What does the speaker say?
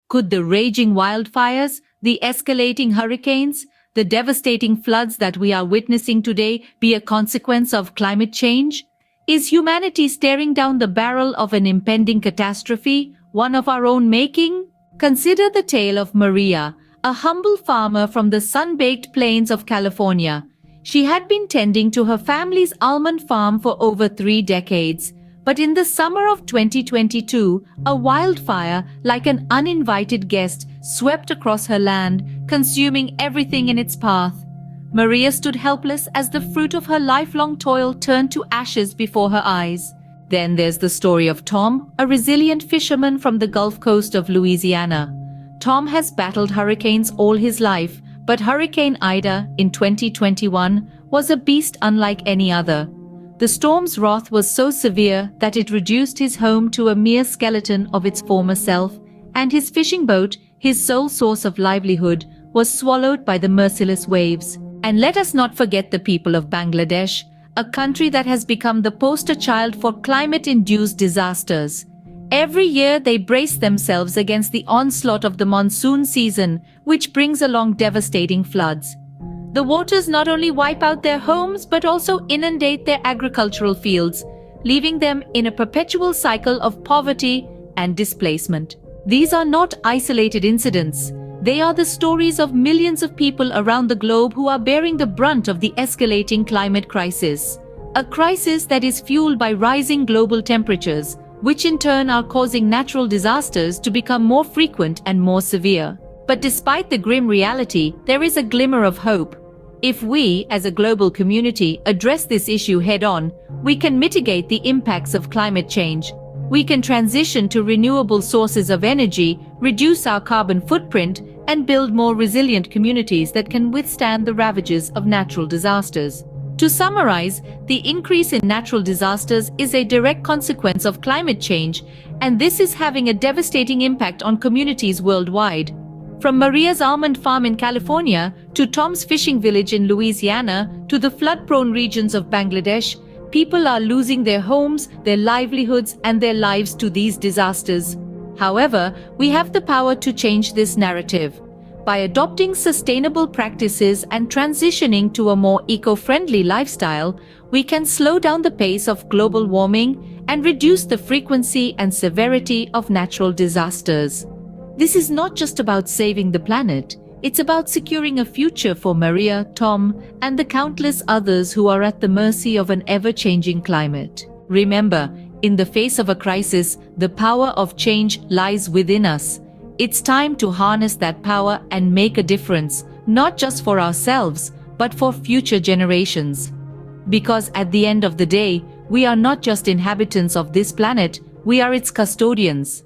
Could the raging wildfires, the escalating hurricanes, the devastating floods that we are witnessing today be a consequence of climate change? Is humanity staring down the barrel of an impending catastrophe, one of our own making? Consider the tale of Maria, a humble farmer from the sun-baked plains of California. She had been tending to her family's almond farm for over 3 decades. But in the summer of 2022, a wildfire, like an uninvited guest, swept across her land, consuming everything in its path. Maria stood helpless as the fruit of her lifelong toil turned to ashes before her eyes. Then there's the story of Tom, a resilient fisherman from the Gulf Coast of Louisiana. Tom has battled hurricanes all his life, but Hurricane Ida in 2021 was a beast unlike any other. The storm's wrath was so severe that it reduced his home to a mere skeleton of its former self, and his fishing boat, his sole source of livelihood, was swallowed by the merciless waves. And let us not forget the people of Bangladesh, a country that has become the poster child for climate-induced disasters. Every year they brace themselves against the onslaught of the monsoon season, which brings along devastating floods. The waters not only wipe out their homes but also inundate their agricultural fields, leaving them in a perpetual cycle of poverty and displacement. These are not isolated incidents. They are the stories of millions of people around the globe who are bearing the brunt of the escalating climate crisis. A crisis that is fueled by rising global temperatures, which in turn are causing natural disasters to become more frequent and more severe. But despite the grim reality, there is a glimmer of hope. If we, as a global community, address this issue head-on, we can mitigate the impacts of climate change. We can transition to renewable sources of energy, reduce our carbon footprint, and build more resilient communities that can withstand the ravages of natural disasters. To summarize, the increase in natural disasters is a direct consequence of climate change, and this is having a devastating impact on communities worldwide. From Maria's almond farm in California, to Tom's fishing village in Louisiana, to the flood-prone regions of Bangladesh, people are losing their homes, their livelihoods, and their lives to these disasters. However, we have the power to change this narrative. By adopting sustainable practices and transitioning to a more eco-friendly lifestyle, we can slow down the pace of global warming and reduce the frequency and severity of natural disasters. This is not just about saving the planet, it's about securing a future for Maria, Tom, and the countless others who are at the mercy of an ever-changing climate. Remember, in the face of a crisis, the power of change lies within us. It's time to harness that power and make a difference, not just for ourselves, but for future generations. Because at the end of the day, we are not just inhabitants of this planet, we are its custodians.